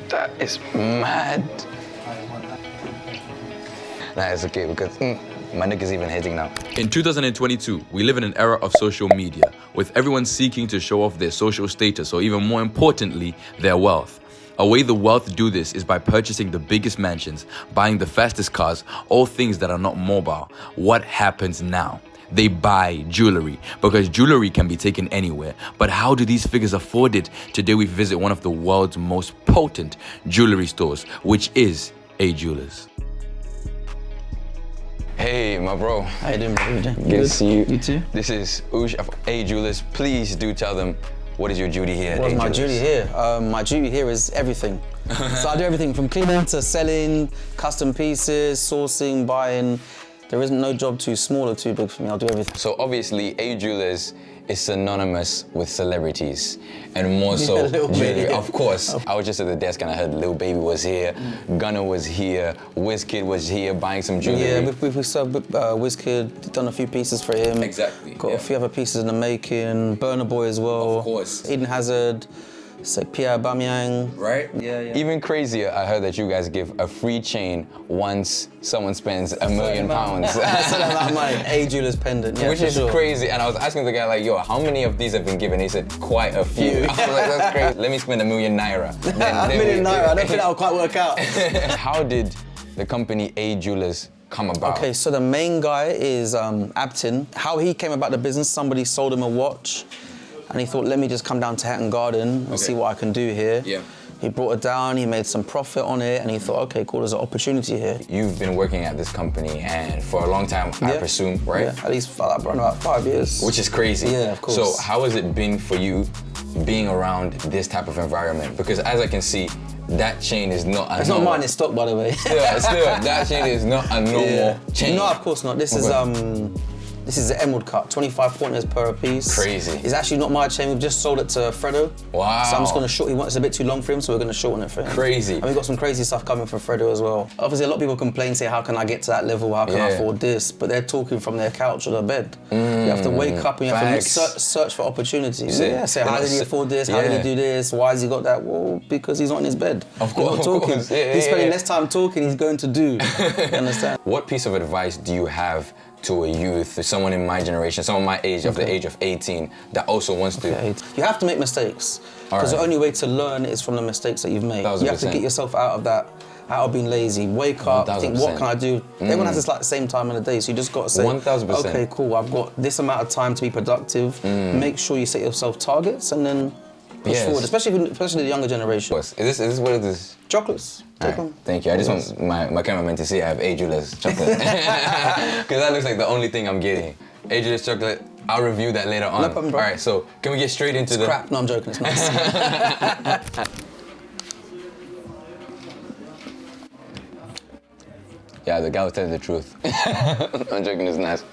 That is mad. Nah, it's okay because my nigga's even hedging now. In 2022, we live in an era of social media, with everyone seeking to show off their social status or even more importantly, their wealth. A way the wealth do this is by purchasing the biggest mansions, buying the fastest cars, all things that are not mobile. What happens now? They buy jewelry because jewelry can be taken anywhere. But how do these figures afford it? Today we visit one of the world's most potent jewelry stores, which is A Jewellers. Hey, my bro. How you doing, bro? Good to see you. You too. This is Ush of A Jewellers. Please do tell them what is your duty here at What's A my Jewellers? duty here? My duty here is everything. So I do everything from cleaning to selling, custom pieces, sourcing, buying. There isn't no job too small or too big for me. I'll do everything. So obviously, A Jewellers is synonymous with celebrities and more so jewelry. Of course. I was just at the desk and I heard Lil Baby was here, Gunna was here, WizKid was here buying some jewelry. Yeah, we served WizKid, done a few pieces for him. Exactly. Got a few other pieces in the making. Burna Boy as well. Of course. Eden Hazard. So Pierre Bamyang. Right? Yeah. Even crazier, I heard that you guys give a free chain once someone spends £1 million. That's about my A Jewellers pendant, yeah, Which is crazy. And I was asking the guy like, yo, how many of these have been given? He said, quite a few. I was like, that's crazy. Let me spend £1 million naira. £1 million naira, I don't think that'll quite work out. How did the company A Jewellers come about? Okay, so the main guy is Abtin. How he came about the business, somebody sold him a watch and he thought, let me just come down to Hatton Garden and see what I can do here. Yeah. He brought it down, he made some profit on it, and he thought, okay, cool, there's an opportunity here. You've been working at this company and for a long time, I presume, right? Yeah, at least for about 5 years. Which is crazy. Yeah, of course. So how has it been for you being around this type of environment? Because as I can see, that chain is not a It's not mine, it's stock, by the way. Still, that chain is not a normal chain. No, of course not. This is the emerald cut, 25 pointers per piece. Crazy. It's actually not my chain, we've just sold it to Fredo. Wow. So I'm just gonna shorten, it's a bit too long for him, so we're gonna shorten it for him. Crazy. And we've got some crazy stuff coming from Fredo as well. Obviously, a lot of people complain, say, how can I get to that level? How can I afford this? But they're talking from their couch or their bed. You have to wake up and you have to search for opportunities. Yeah, say, how did he afford this? How did he do this? Why has he got that? Well, because he's not in his bed. Of course. He's not talking. He's spending less time talking, he's going to do. You understand? What piece of advice do you have to a youth, to someone in my generation, someone my age, of the age of 18, that also wants to? You have to make mistakes, because the only way to learn is from the mistakes that you've made. 1000%. You have to get yourself out of that, out of being lazy. Wake up, 1000%. think, what can I do? Everyone has this like same time in the day, so you just got to say, 1000%. okay, cool, I've got this amount of time to be productive. Make sure you set yourself targets and then push forward, especially the younger generation. Is this what it is? Chocolates. Right. Thank you. I just want my cameraman to see I have A Jewellers chocolate. Because that looks like the only thing I'm getting. A Jewellers chocolate, I'll review that later on. No problem, bro. All right, so can we get straight into It's crap. No, I'm joking, it's nice. Yeah, the guy was telling the truth. I'm joking, it's nice.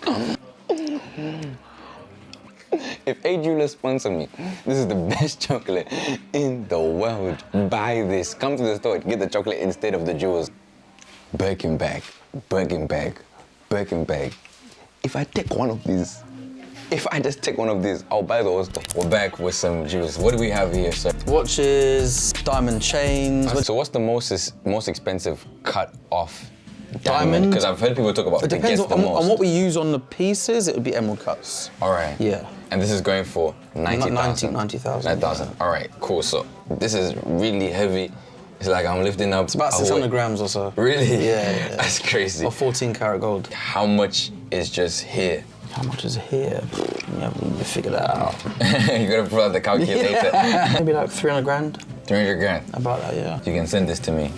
If A Jewellers sponsor me, this is the best chocolate in the world. Buy this. Come to the store, get the chocolate instead of the jewels. Birkin bag, Birkin bag, Birkin bag. If I take one of these, if I just take one of these, I'll buy the whole store. We're back with some jewels. What do we have here, sir? Watches, diamond chains. So what's the most expensive cut off Diamond? Because I've heard people talk about It depends the most. on what we use on the pieces, it would be emerald cuts. All right. Yeah. And this is going for 90,000. 90,000. 90,000. All right, cool. So this is really heavy. It's like I'm lifting up. It's about 600 grams or so. Really? Yeah. That's crazy. Or 14 karat gold. How much is just here? How much is here? Yeah, we figure that out. You gotta pull out the calculator. Maybe like 300 grand. 300 grand. About that, yeah. You can send this to me.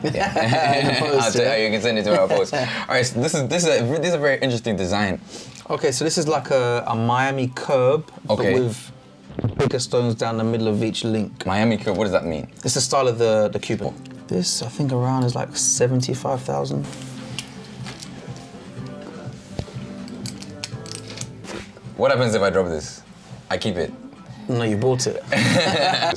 Post, you can send it to our post. All right, so this is a very interesting design. Okay, so this is like a Miami curb, but with bigger stones down the middle of each link. Miami curb, what does that mean? It's the style of the Cuban. This, I think, around is like 75,000. What happens if I drop this? I keep it. No, you bought it.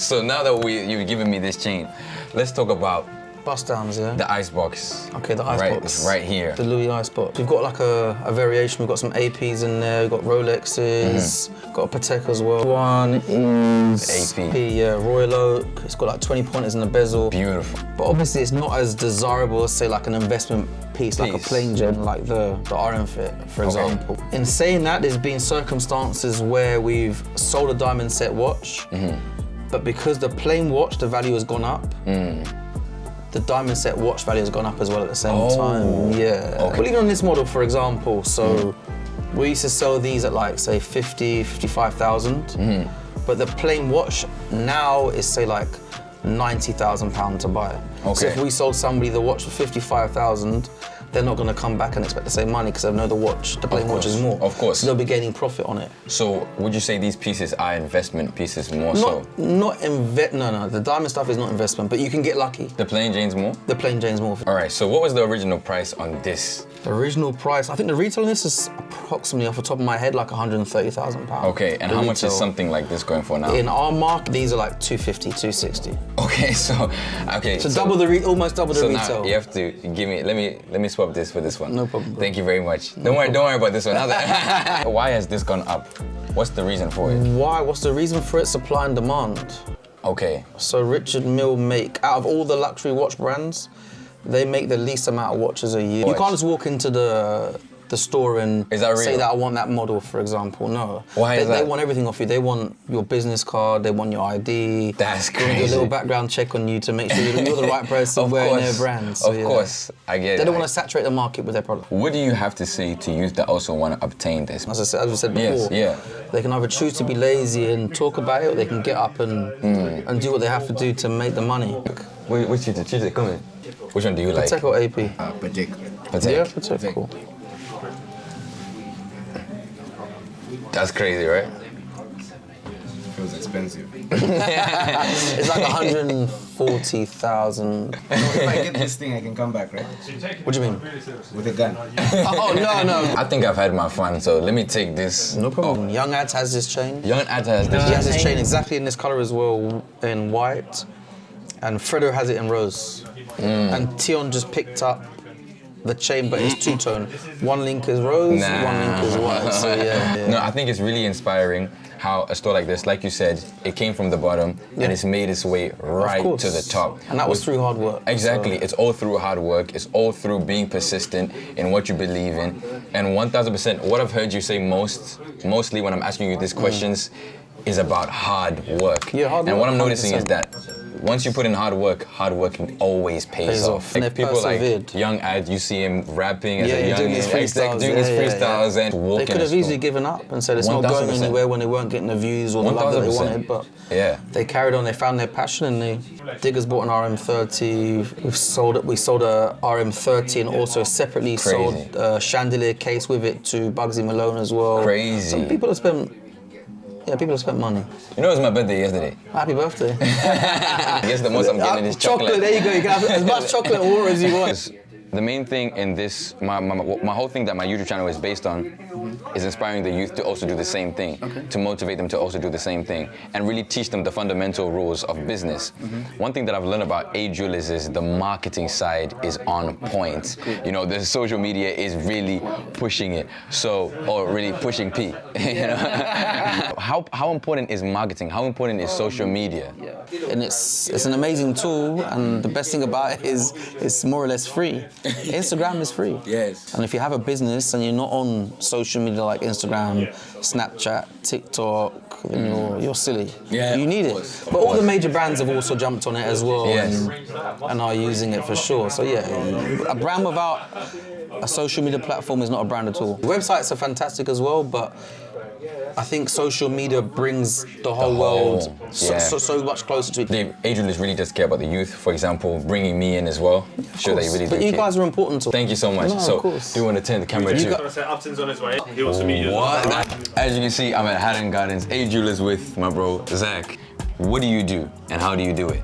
So now that you've given me this chain, let's talk about Bust downs, yeah? The icebox. Okay, the icebox. Right here. The Louis icebox. We've got like a variation. We've got some APs in there. We've got Rolexes. Got a Patek as well. One is AP. Yeah, Royal Oak. It's got like 20 pointers in the bezel. Beautiful. But obviously, it's not as desirable as say like an investment piece, like a plain gem, like the RM Fit, for example. In saying that, there's been circumstances where we've sold a diamond set watch, but because the plain watch, the value has gone up. The diamond set watch value has gone up as well at the same time. Yeah. Well, even on this model, for example, so we used to sell these at like, say, 50, 55,000. But the plain watch now is, say, like £90,000 to buy. So if we sold somebody the watch for 55,000, they're not going to come back and expect the same money because they know the plain watch is more. Of course. So they'll be gaining profit on it. So would you say these pieces are investment pieces more so? No, the diamond stuff is not investment, but you can get lucky. The plain Jane's more? The plain Jane's more. All right, so what was the original price on this? The original price, I think the retail on this is approximately, off the top of my head, like £130,000. Okay, and how much is something like this going for now? In our market, these are like 250, 260. Okay, so almost double the retail. Now you have to give me, let me swap this for this one. No problem, bro. Thank you very much. Don't worry about this one. Why has this gone up? What's the reason for it? Why? What's the reason for it? Supply and demand. Okay. So Richard Mille make, out of all the luxury watch brands, they make the least amount of watches a year. You can't just walk into the store and say that I want that model, for example. No. Why is that? They want everything off you. They want your business card, they want your ID. That's They want crazy. a little background check on you to make sure you're the right person wearing their brand. So, Of course, I get it. They don't want to saturate the market with their product. What do you have to say to youth that also want to obtain this? As we said before, they can either choose to be lazy and talk about it, or they can get up and do what they have to do to make the money. Which is it coming? Which one do you like? Patek or AP? Patek. Patek. Yeah, Patek, cool. That's crazy, right? Feels expensive. It's like 140,000. If I get this thing, I can come back, right? What do you mean? With a gun. Oh, no. I think I've had my fun, so let me take this. No problem. Young Ads has this chain. Young Ad has this. He has this chain exactly in this color as well, in white. And Fredo has it in rose. And Tion just picked up the chain, but it's two-tone. One link is rose, one link is white. So yeah. No, I think it's really inspiring how a store like this, like you said, it came from the bottom and it's made its way right to the top. And that was through hard work. Exactly, it's all through hard work. It's all through being persistent in what you believe in. And 1000%, what I've heard you say mostly when I'm asking you these questions is about hard work. Yeah, hard work. And what I'm noticing 100%. is that once you put in hard work always pays off. And Like they're people persevered. like Young Ad, you see him rapping as a young doing his freestyles. doing his freestyles and They walking. could have easily given up and said it's not going 1000%. anywhere when they weren't getting the views or the love that they 1000%. wanted, but Yeah. they carried on, they found their passion, and Diggers bought an RM30, we sold a RM30 and also separately sold a chandelier case with it to Bugsy Malone as well. Crazy. So people have spent money. You know, it was my birthday yesterday. Happy birthday. I guess the most I'm getting is chocolate. There you go, you can have as much chocolate or water as you want. The main thing in this, my whole thing that my YouTube channel is based on is inspiring the youth to also do the same thing, to motivate them to also do the same thing, and really teach them the fundamental rules of business. One thing that I've learned about A Jewelers is the marketing side is on point. You know, the social media is really pushing it, or really pushing P. You know? How important is marketing? How important is social media? And it's an amazing tool, and the best thing about it is it's more or less free. Instagram is free. Yes. And if you have a business and you're not on social media like Instagram, Snapchat, TikTok, then you're silly. Yeah, you need it. But all the major brands have also jumped on it as well, Yes. and are using it for sure. So yeah, a brand without a social media platform is not a brand at all. Websites are fantastic as well, but I think social media brings the whole world so much closer to it. A Jewelers really does care about the youth. For example, bringing me in as well. Sure that you really do But you care. guys are important to Thank you so much. No, so, of course. do you want to turn the camera to? Upton's on his way. He wants to meet you. What? As you can see, I'm at Haddon Gardens, A Jewelers with my bro, Zach. What do you do and how do you do it?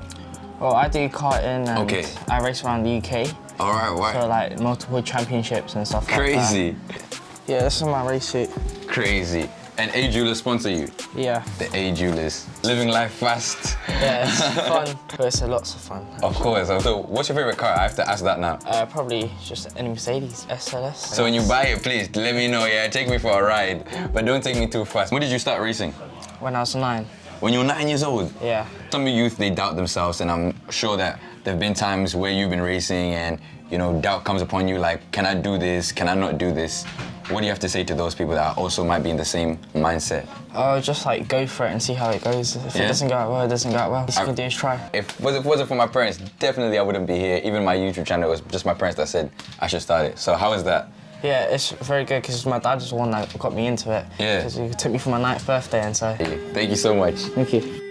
Well, I do karting and I race around the UK. All right, So like multiple championships and stuff Crazy. like that. Yeah, this is my race suit. Crazy. And A Jeweller sponsor you? Yeah. The A Jewellers. Living life fast. Yeah, it's fun, but it's lots of fun. Of course. So what's your favorite car? I have to ask that now. Probably just any Mercedes SLS. So when you buy it, please let me know, yeah? Take me for a ride, but don't take me too fast. When did you start racing? When I was 9. When you were 9 years old? Yeah. Some youth, they doubt themselves, and I'm sure that there have been times where you've been racing and, you know, doubt comes upon you like, can I do this? Can I not do this? What do you have to say to those people that also might be in the same mindset? Just like go for it and see how it goes. If it doesn't go out well, it doesn't go out well. All you can do is try. If it wasn't for my parents, definitely I wouldn't be here. Even my YouTube channel, it was just my parents that said I should start it. So how is that? Yeah, it's very good because my dad was the one that got me into it. Yeah. Because he took me for my 9th birthday and so. Thank you so much. Thank you.